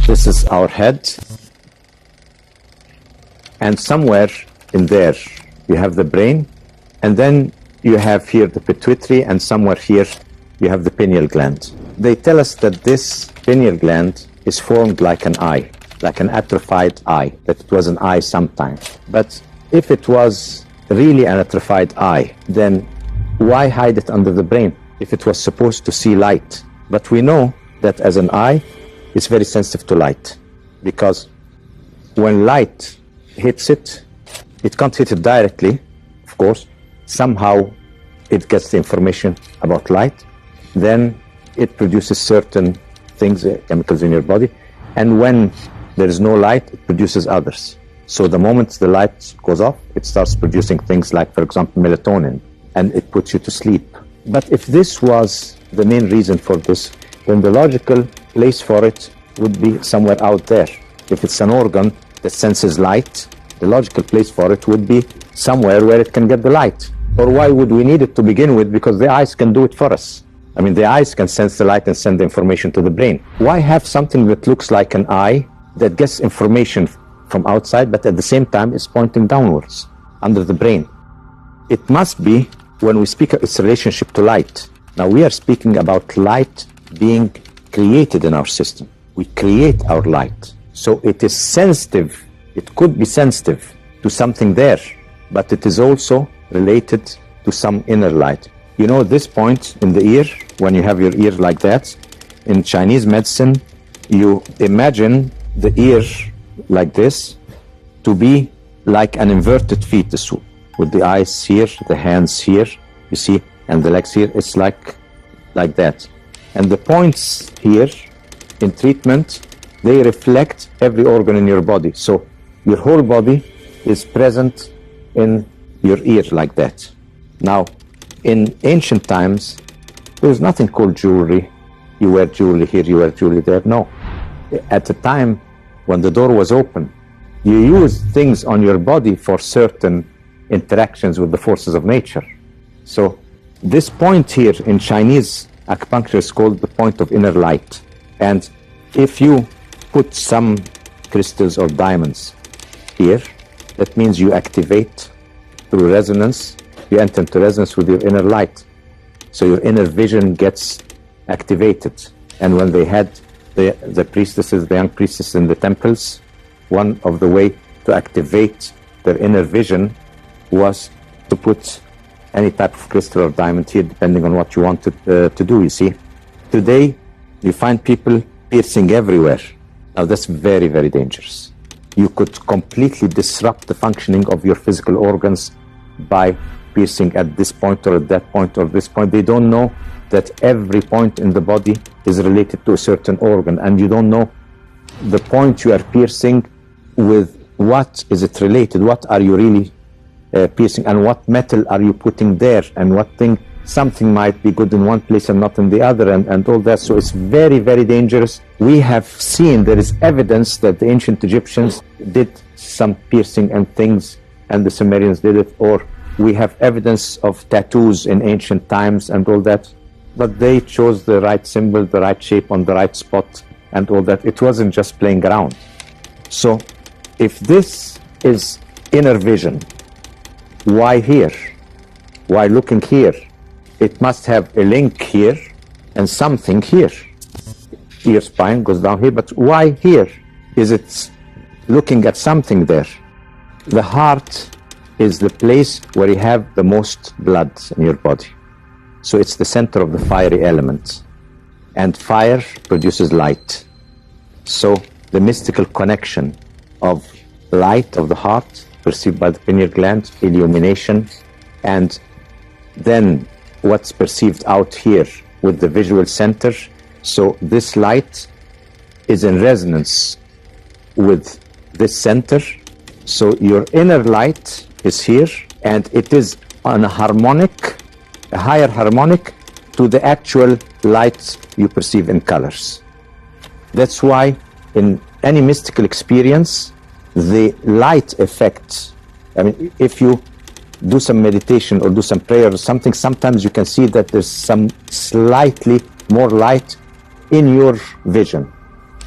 This is our head. And somewhere in there, you have the brain. And then you have here the pituitary, and somewhere here, you have the pineal gland. They tell us that this pineal gland is formed like an eye, like an atrophied eye, that it was an eye sometime. But if it was really an atrophied eye, then why hide it under the brain if it was supposed to see light? But we know that as an eye, it's very sensitive to light, because when light hits it, it can't hit it directly, of course. Somehow it gets the information about light, then it produces certain things, chemicals in your body, and when there is no light, it produces others. So the moment the light goes off, it starts producing things like, for example, melatonin, and it puts you to sleep. But if this was the main reason for this, then the logical place for it would be somewhere out there. If it's an organ that senses light, the logical place for it would be somewhere where it can get the light. Or why would we need it to begin with? Because the eyes can do it for us. I mean, the eyes can sense the light and send the information to the brain. Why have something that looks like an eye that gets information from outside, but at the same time is pointing downwards, under the brain? It must be, when we speak of its relationship to light. Now, we are speaking about light being created in our system. We create our light. So it is sensitive. It could be sensitive to something there, but it is also related to some inner light. You know, this point in the ear, when you have your ear like that, in Chinese medicine, you imagine the ear like this to be like an inverted fetus, with the eyes here, the hands here, you see, and the legs here. It's like that. And the points here in treatment, they reflect every organ in your body. So your whole body is present in your ear like that. Now, in ancient times, there was nothing called jewelry. You wear jewelry here, you wear jewelry there. No. At the time when the door was open, you used things on your body for certain interactions with the forces of nature. So this point here in Chinese acupuncture is called the point of inner light. And if you put some crystals or diamonds here, that means you activate through resonance, you enter into resonance with your inner light. So your inner vision gets activated. And when they had the priestesses, the young priestesses in the temples, one of the way to activate their inner vision was to put any type of crystal or diamond here, depending on what you wanted to do, you see. Today, you find people piercing everywhere. Now, that's very, very dangerous. You could completely disrupt the functioning of your physical organs by piercing at this point or at that point or this point. They don't know that every point in the body is related to a certain organ, and you don't know the point you are piercing with what is it related, what are you really piercing, and what metal are you putting there, and what thing, something might be good in one place and not in the other, and all that. So it's very, very dangerous. We have seen, there is evidence that the ancient Egyptians did some piercing and things, and the Sumerians did it, or we have evidence of tattoos in ancient times and all that, but they chose the right symbol, the right shape on the right spot and all that. It wasn't just playing around. So if this is inner vision, why here? Why looking here? It must have a link here and something here. Ear spine goes down here, but why here? Is it looking at something there? The heart is the place where you have the most blood in your body. So it's the center of the fiery element. And fire produces light. So the mystical connection of light of the heart, perceived by the pineal gland, illumination, and then what's perceived out here with the visual center. So this light is in resonance with this center. So your inner light is here, and it is on a harmonic, a higher harmonic to the actual light you perceive in colors. That's why in any mystical experience, the light effect, I mean, if you do some meditation or do some prayer or something, sometimes you can see that there's some slightly more light in your vision.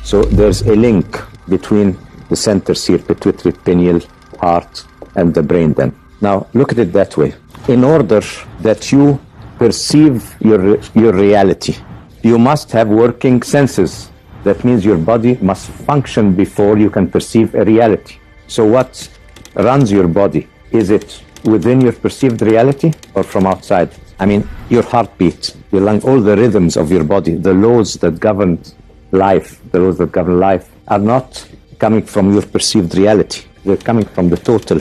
So there's a link between the centers here, pituitary, pineal, heart, and the brain then. Now, look at it that way. In order that you perceive your reality, you must have working senses. That means your body must function before you can perceive a reality. So what runs your body? Is it within your perceived reality or from outside? I mean, your heartbeat, your lung, all the rhythms of your body, the laws that govern life, are not coming from your perceived reality. They're coming from the total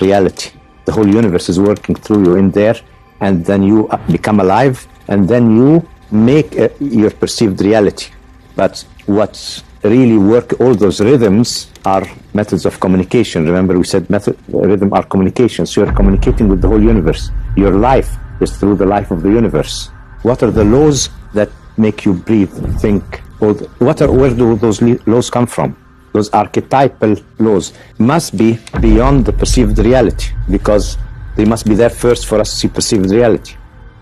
reality. The whole universe is working through you in there, and then you become alive, and then you make your perceived reality. But what really work, all those rhythms are methods of communication. Remember, we said rhythm are communication. So you're communicating with the whole universe. Your life is through the life of the universe. What are the laws that make you breathe, think? Where do those laws come from? Those archetypal laws must be beyond the perceived reality, because they must be there first for us to see perceived reality.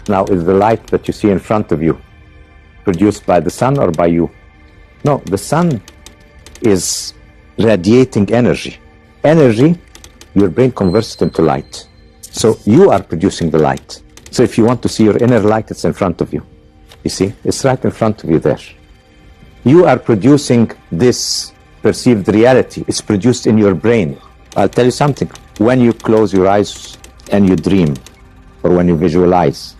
Now, is the light that you see in front of you produced by the sun or by you? No, the sun is radiating energy. Energy, your brain converts it into light. So you are producing the light. So if you want to see your inner light, it's in front of you. You see, it's right in front of you there. You are producing this perceived reality. It's produced in your brain. I'll tell you something. When you close your eyes and you dream, or when you visualize,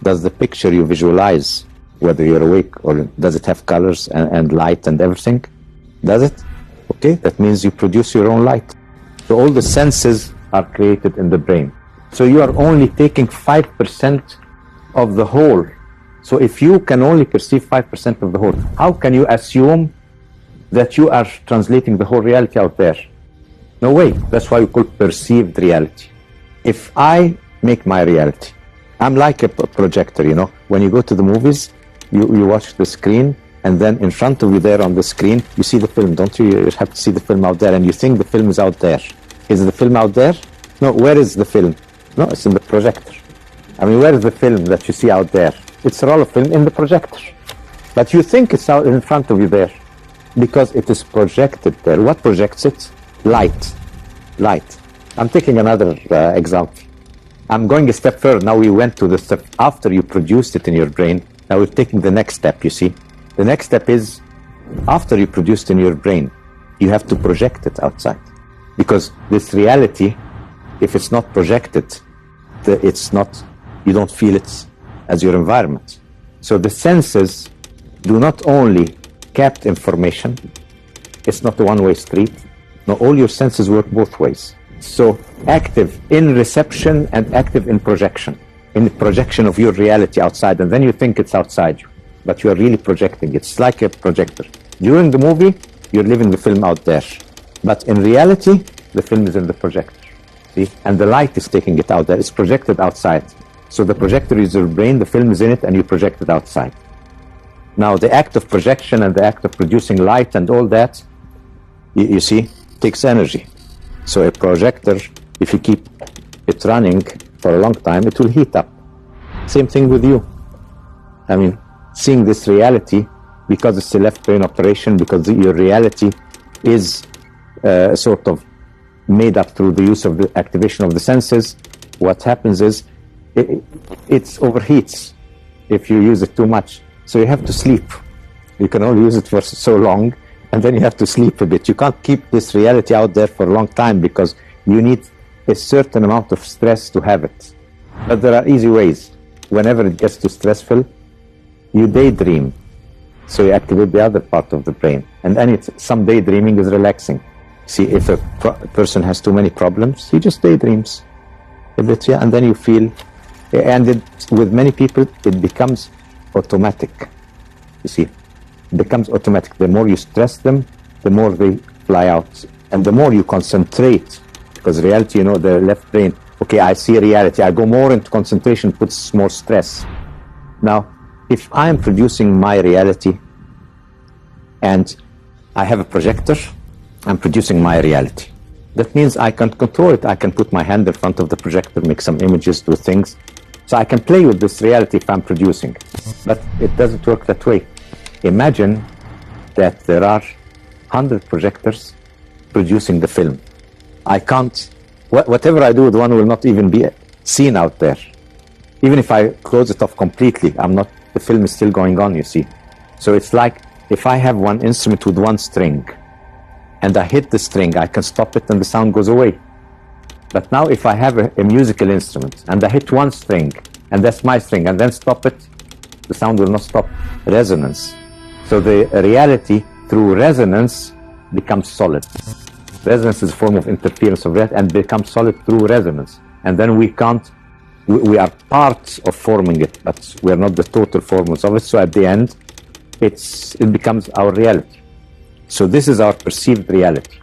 does the picture you visualize, whether you're awake or does it have colors and light and everything? Does it? Okay, that means you produce your own light. So all the senses are created in the brain. So you are only taking 5% of the whole. So if you can only perceive 5% of the whole, how can you assume that you are translating the whole reality out there? No way. That's why we call perceived reality. If I make my reality, I'm like a projector, you know. When you go to the movies, you watch the screen, and then in front of you there on the screen, you see the film, don't you? You have to see the film out there, and you think the film is out there. Is the film out there? No, where is the film? No, it's in the projector. I mean, where is the film that you see out there? It's a roll of film in the projector. But you think it's out in front of you there, because it is projected there. What projects it? Light. Light. I'm taking another example. I'm going a step further. Now we went to the step after you produced it in your brain. Now we're taking the next step, you see. The next step is, after you produced in your brain, you have to project it outside. Because this reality, if it's not projected, it's not, you don't feel it as your environment. So the senses do not only capture information, it's not a one-way street. No, all your senses work both ways. So active in reception and active in projection. In the projection of your reality outside, and then you think it's outside you, but you are really projecting. It's like a projector. During the movie, you're living the film out there, but in reality, the film is in the projector. See? And the light is taking it out there. It's projected outside. So the projector is your brain, the film is in it, and you project it outside. Now, the act of projection and the act of producing light and all that, you see, takes energy. So a projector, if you keep it running for a long time, it will heat up. Same thing with you. I mean, seeing this reality, because it's a left brain operation, because your reality is sort of made up through the use of the activation of the senses, what happens is it overheats if you use it too much. So you have to sleep. You can only use it for so long, and then you have to sleep a bit. You can't keep this reality out there for a long time, because you need a certain amount of stress to have it. But there are easy ways. Whenever it gets too stressful, you daydream. So you activate the other part of the brain. And then some daydreaming is relaxing. See, if a person has too many problems, he just daydreams a bit, yeah, and then you feel, and with many people, it becomes automatic. You see, it becomes automatic. The more you stress them, the more they fly out. And the more you concentrate, because reality, you know, the left brain, okay, I see reality, I go more into concentration, puts more stress. Now, if I am producing my reality and I have a projector, I'm producing my reality. That means I can control it. I can put my hand in front of the projector, make some images, do things. So I can play with this reality if I'm producing. But it doesn't work that way. Imagine that there are 100 projectors producing the film. I can't, whatever I do with one will not even be seen out there. Even if I close it off completely, the film is still going on, you see. So it's like if I have one instrument with one string and I hit the string, I can stop it and the sound goes away. But now if I have a musical instrument and I hit one string and that's my string and then stop it, the sound will not stop. Resonance. So the reality through resonance becomes solid. Resonance is a form of interference of that and becomes solid through resonance. And then we are parts of forming it, but we are not the total formers of it. So at the end, it becomes our reality. So this is our perceived reality.